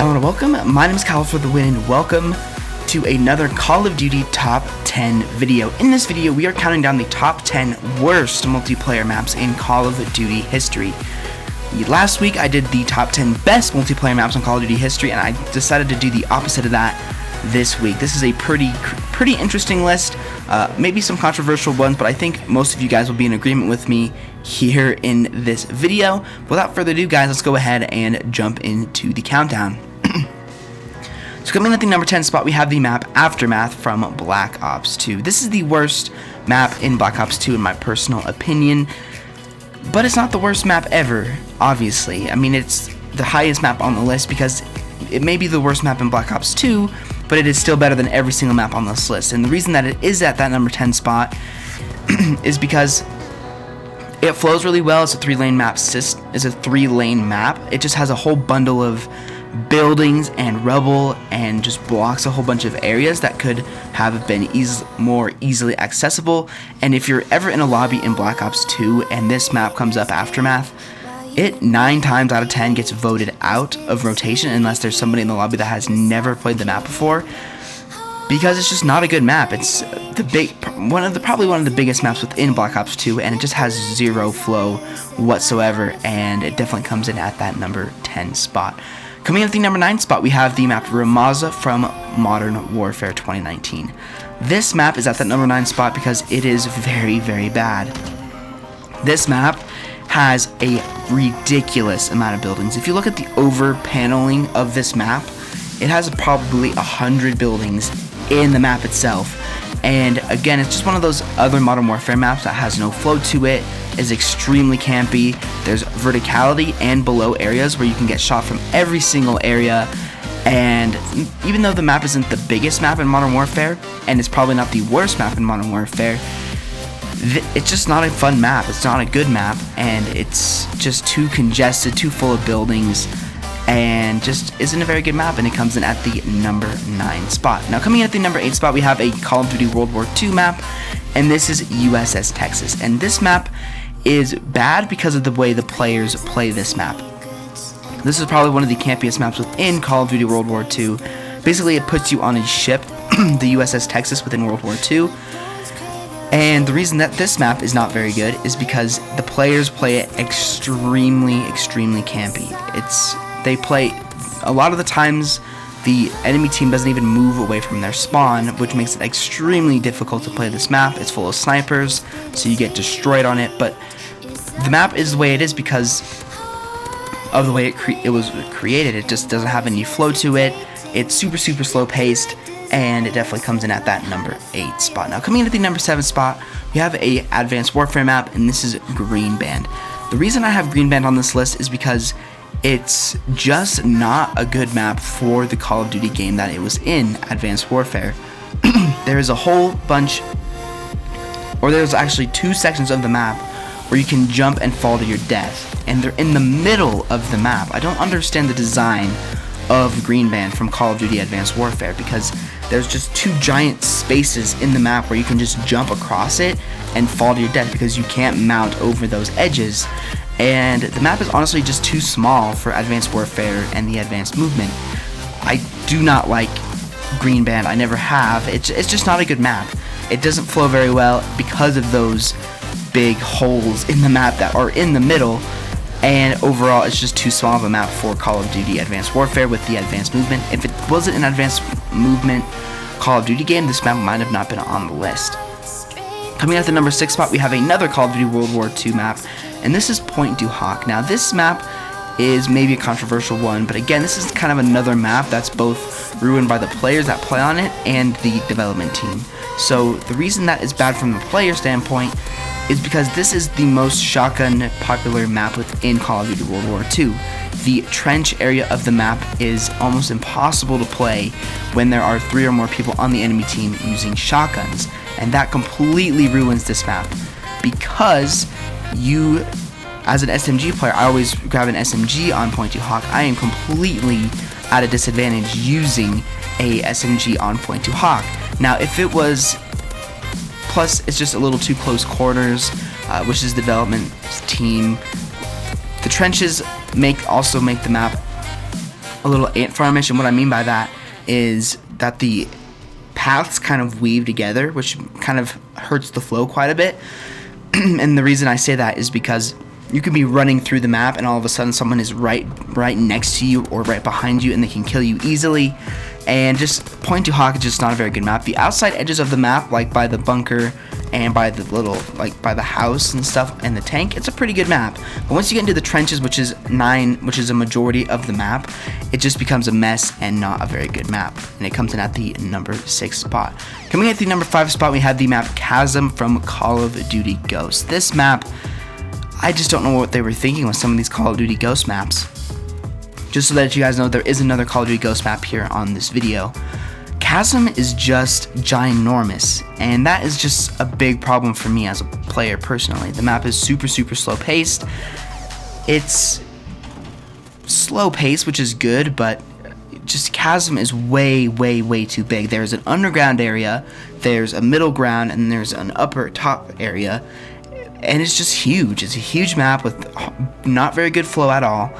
Hello and welcome, my name is Kyle FtW and welcome to another Call of Duty Top 10 video. In this video, we are counting down the top 10 worst multiplayer maps in Call of Duty history. Last week, I did the top 10 best multiplayer maps in Call of Duty history, and I decided to do the opposite of that this week. This is a pretty interesting list, maybe some controversial ones, but I think most of you guys will be in agreement with me here in this video. Without further ado, guys, let's go ahead and jump into the countdown. So coming in at the number 10 spot, we have the map Aftermath from Black Ops 2. This is the worst map in Black Ops 2 in my personal opinion, but it's not the worst map ever, obviously. I mean, it's the highest map on the list because it may be the worst map in Black Ops 2, but it is still better than every single map on this list. And the reason that it is at that number 10 spot is because it flows really well. It's a three-lane map. It just has a whole bundle of buildings and rubble and just blocks a whole bunch of areas that could have been more easily accessible. And if you're ever in a lobby in Black Ops 2 and this map comes up, Aftermath, it 9 times out of 10 gets voted out of rotation unless there's somebody in the lobby that has never played the map before, because it's just not a good map. It's probably one of the biggest maps within Black Ops 2, and it just has zero flow whatsoever, and it definitely comes in at that number 10 spot. Coming in at the number 9 spot, we have the map Ramaza from Modern Warfare 2019. This map is at that number 9 spot because it is very bad. This map has a ridiculous amount of buildings. If you look at the over paneling of this map, it has probably 100 buildings in the map itself. And again, it's just one of those other Modern Warfare maps that has no flow to it, is extremely campy. There's verticality and below areas where you can get shot from every single area. And even though the map isn't the biggest map in Modern Warfare, and it's probably not the worst map in Modern Warfare, it's just not a fun map. It's not a good map, and it's just too congested, too full of buildings, and just isn't a very good map, and it comes in at the number 9 spot. Now coming in at the number 8 spot, we have a Call of Duty World War II map, and this is USS Texas. And this map is bad because of the way the players play this map. This is probably one of the campiest maps within Call of Duty World War II. Basically, it puts you on a ship, the USS Texas within World War II. And the reason that this map is not very good is because the players play it extremely campy. They play, a lot of the times, the enemy team doesn't even move away from their spawn, which makes it extremely difficult to play this map. It's full of snipers, so you get destroyed on it, but the map is the way it is because of the way it was created. It just doesn't have any flow to it. It's super slow paced, and it definitely comes in at that number 8 spot. Now coming in at the number 7 spot, we have a Advanced Warfare map, and this is Green Band. The reason I have Green Band on this list is because it's just not a good map for the Call of Duty game that it was in, Advanced Warfare. There's a whole bunch, or there's actually 2 sections of the map where you can jump and fall to your death, and they're in the middle of the map. I don't understand the design of Green Band from Call of Duty Advanced Warfare, because there's just 2 giant spaces in the map where you can just jump across it and fall to your death because you can't mount over those edges. And the map is honestly just too small for Advanced Warfare and the advanced movement. I do not like Green Band. I never have. It's just not a good map. It doesn't flow very well because of those big holes in the map that are in the middle. And overall, it's just too small of a map for Call of Duty Advanced Warfare with the advanced movement. If it wasn't an advanced movement Call of Duty game, this map might have not been on the list. Coming at the number 6 spot, we have another Call of Duty World War II map, and this is Point du Hoc. Now this map is maybe a controversial one, but again, this is kind of another map that's both ruined by the players that play on it and the development team. So the reason that is bad from the player standpoint is because this is the most shotgun popular map within Call of Duty World War II. The trench area of the map is almost impossible to play when there are 3 or more people on the enemy team using shotguns, and that completely ruins this map because you, as an SMG player, I always grab an SMG on Point du Hoc. I am completely at a disadvantage using a SMG on Point du Hoc. Now, if it was, plus it's just a little too close quarters, which is the development team. The trenches also make the map a little ant farmish, and what I mean by that is that the paths kind of weave together, which kind of hurts the flow quite a bit. And the reason I say that is because you can be running through the map and all of a sudden someone is right next to you or right behind you and they can kill you easily. And just Point to Hawk is just not a very good map. The outside edges of the map, like by the bunker and by the little, like by the house and stuff and the tank, it's a pretty good map. But once you get into the trenches, which is a majority of the map, it just becomes a mess and not a very good map. And it comes in at the number 6 spot. Coming at the number 5 spot, we have the map Chasm from Call of Duty Ghosts. This map, I just don't know what they were thinking with some of these Call of Duty Ghost maps. Just so that you guys know, there is another Call of Duty Ghost map here on this video. Chasm is just ginormous, and that is just a big problem for me as a player personally. The map is super slow paced. It's slow paced, which is good, but just Chasm is way too big. There's an underground area, there's a middle ground, and there's an upper top area, and it's just huge. It's a huge map with not very good flow at all,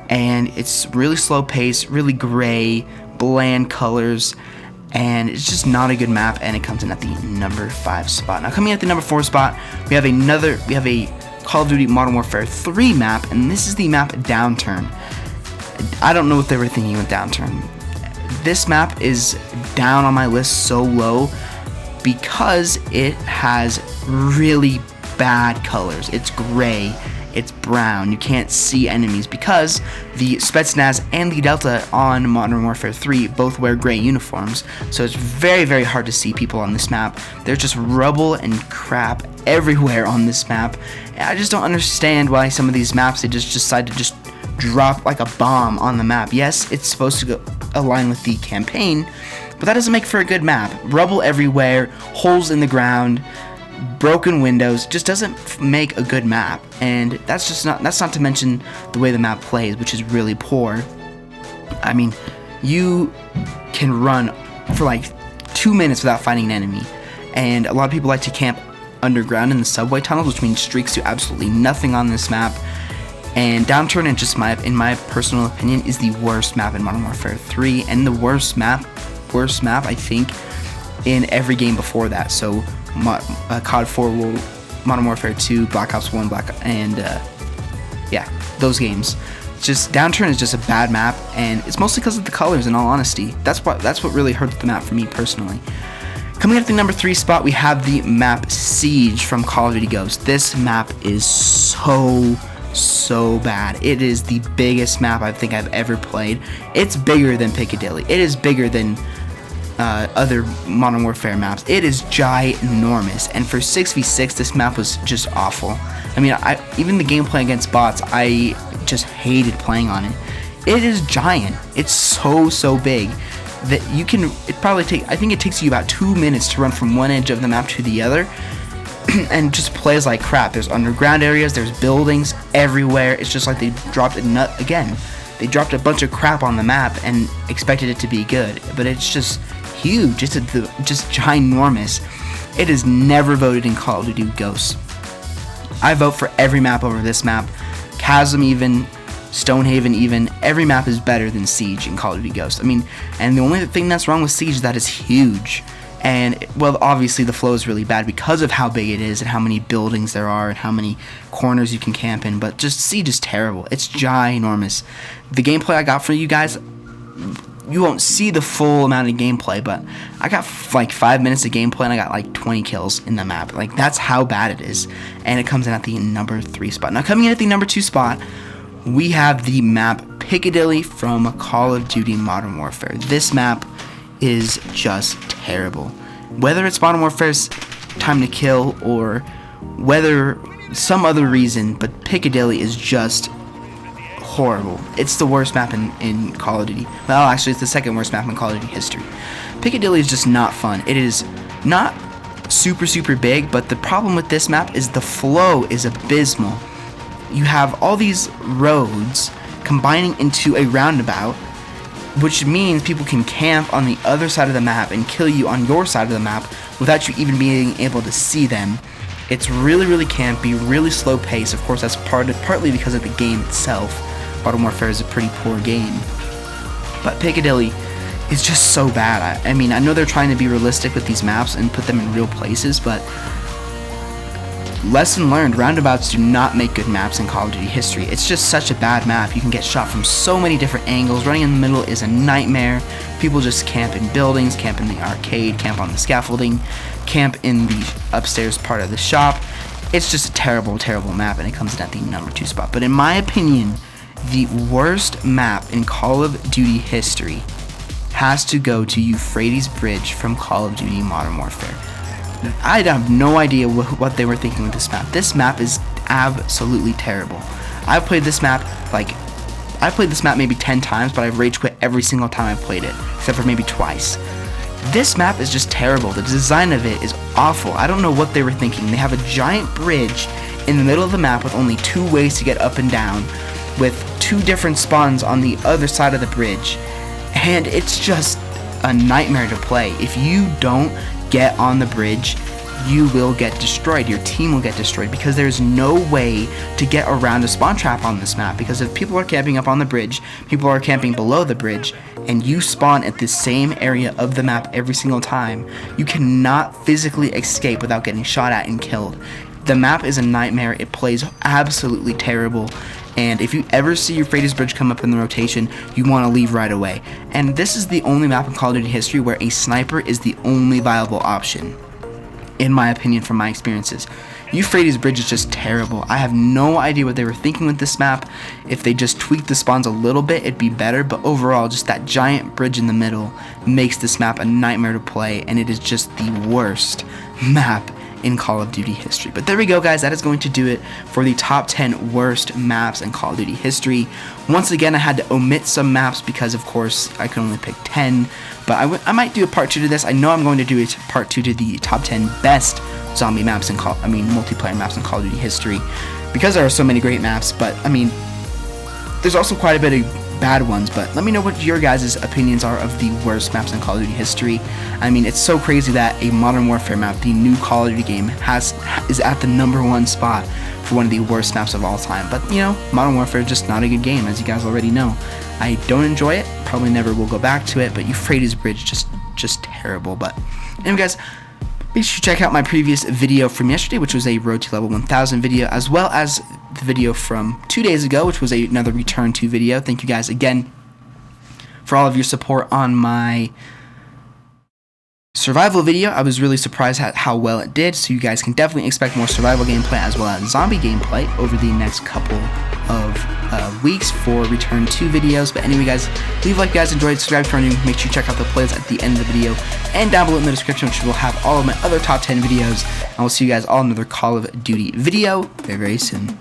and it's really slow paced, really gray, bland colors, and it's just not a good map, and it comes in at the number 5 spot. Now coming at the number 4 spot, we have a Call of Duty Modern Warfare 3 map, and this is the map Downturn. I don't know what they were thinking with Downturn. This map is down on my list so low because it has really bad colors. It's gray, it's brown, you can't see enemies because the Spetsnaz and the Delta on Modern Warfare 3 both wear gray uniforms, so it's very hard to see people on this map. There's just rubble and crap everywhere on this map, and I just don't understand why some of these maps they just decide to just drop like a bomb on the map. Yes, it's supposed to go align with the campaign, but that doesn't make for a good map. Rubble everywhere, holes in the ground, broken windows, just doesn't make a good map. And that's not to mention the way the map plays, which is really poor. I mean, you can run for like 2 minutes without finding an enemy, and a lot of people like to camp underground in the subway tunnels, which means streaks do absolutely nothing on this map. And Downturn, in my personal opinion, is the worst map in Modern Warfare 3, and the worst map I think in every game before that. So COD 4, Modern Warfare 2, Black Ops 1, yeah, those games. Just Downturn is just a bad map, and it's mostly because of the colors. In all honesty, that's what really hurts the map for me personally. Coming up at the number 3 spot, we have the map Siege from Call of Duty Ghosts. This map is so bad. It is the biggest map I think I've ever played. It's bigger than Piccadilly. It is bigger than other Modern Warfare maps. It is ginormous, and for 6v6 this map was just awful. I mean, even the gameplay against bots, I just hated playing on it. It is giant. It's so big that I think it takes you about 2 minutes to run from one edge of the map to the other, and just plays like crap. There's underground areas, there's buildings everywhere. It's just like they dropped a nut again. They dropped a bunch of crap on the map and expected it to be good, but it's just huge. It's just ginormous. It is never voted in Call of Duty Ghosts. I vote for every map over this map. Chasm even, Stonehaven even, every map is better than Siege in Call of Duty Ghosts. I mean, and the only thing that's wrong with Siege is that it's huge. And, well, obviously the flow is really bad because of how big it is and how many buildings there are and how many corners you can camp in, but just Siege is terrible. It's ginormous. The gameplay I got for you guys, you won't see the full amount of gameplay, but I got like 5 minutes of gameplay and I got like 20 kills in the map. Like, that's how bad it is. And it comes in at the number 3 spot. Now, coming in at the number 2 spot, we have the map Piccadilly from Call of Duty Modern Warfare. This map is just terrible. Whether it's Modern Warfare's Time to Kill or whether some other reason, but Piccadilly is just horrible. It's the worst map in Call of Duty. Well, actually, it's the second worst map in Call of Duty history. Piccadilly is just not fun. It is not super big, but the problem with this map is the flow is abysmal. You have all these roads combining into a roundabout, which means people can camp on the other side of the map and kill you on your side of the map without you even being able to see them. It's really campy, really slow pace. Of course, that's partly because of the game itself. Modern Warfare is a pretty poor game. but Piccadilly is just so bad. I mean, I know they're trying to be realistic with these maps and put them in real places, but lesson learned, roundabouts do not make good maps in Call of Duty history. It's just such a bad map. You can get shot from so many different angles. Running in the middle is a nightmare. People just camp in buildings, camp in the arcade, camp on the scaffolding, camp in the upstairs part of the shop. It's just a terrible, terrible map, and it comes in at the number 2 spot. But in my opinion, the worst map in Call of Duty history has to go to Euphrates Bridge from Call of Duty Modern Warfare. I have no idea what they were thinking with this map. This map is absolutely terrible. I've played this map maybe 10 times, but I've rage quit every single time I've played it, except for maybe twice. This map is just terrible. The design of it is awful. I don't know what they were thinking. They have a giant bridge in the middle of the map with only 2 ways to get up and down, with 2 different spawns on the other side of the bridge, and it's just a nightmare to play. If you don't get on the bridge, you will get destroyed. Your team will get destroyed because there's no way to get around a spawn trap on this map, because if people are camping up on the bridge, people are camping below the bridge, and you spawn at the same area of the map every single time, you cannot physically escape without getting shot at and killed. The map is a nightmare. It plays absolutely terrible, and if you ever see Euphrates Bridge come up in the rotation, you want to leave right away. And this is the only map in Call of Duty history where a sniper is the only viable option, in my opinion, from my experiences. Euphrates Bridge is just terrible. I have no idea what they were thinking with this map. If they just tweaked the spawns a little bit, it'd be better, but overall, just that giant bridge in the middle makes this map a nightmare to play, and it is just the worst map in Call of Duty history. But there we go, guys. That is going to do it for the top 10 worst maps in Call of Duty history. Once again, I had to omit some maps because, of course, I could only pick 10. But I might do a part 2 to this. I know I'm going to do a part 2 to the top 10 best zombie maps in multiplayer maps in Call of Duty history, because there are so many great maps. But I mean, there's also quite a bit of bad ones, but let me know what your guys' opinions are of the worst maps in Call of Duty history. I mean, it's so crazy that a Modern Warfare map, the new Call of Duty game, is at the number 1 spot for one of the worst maps of all time. But, you know, Modern Warfare is just not a good game, as you guys already know. I don't enjoy it, probably never will go back to it, but Euphrates Bridge, just terrible. But anyway, guys, make sure you check out my previous video from yesterday, which was a Road to Level 1000 video, as well as the video from 2 days ago, which was another Return to video. Thank you guys again for all of your support on my survival video. I was really surprised at how well it did, so you guys can definitely expect more survival gameplay as well as zombie gameplay over the next couple of weeks for Return to videos. But anyway, guys, leave a like if you guys enjoyed, subscribe if you're new, make sure you check out the playlist at the end of the video and down below in the description, which will have all of my other top 10 videos, and we'll see you guys all in another Call of Duty video very, very soon.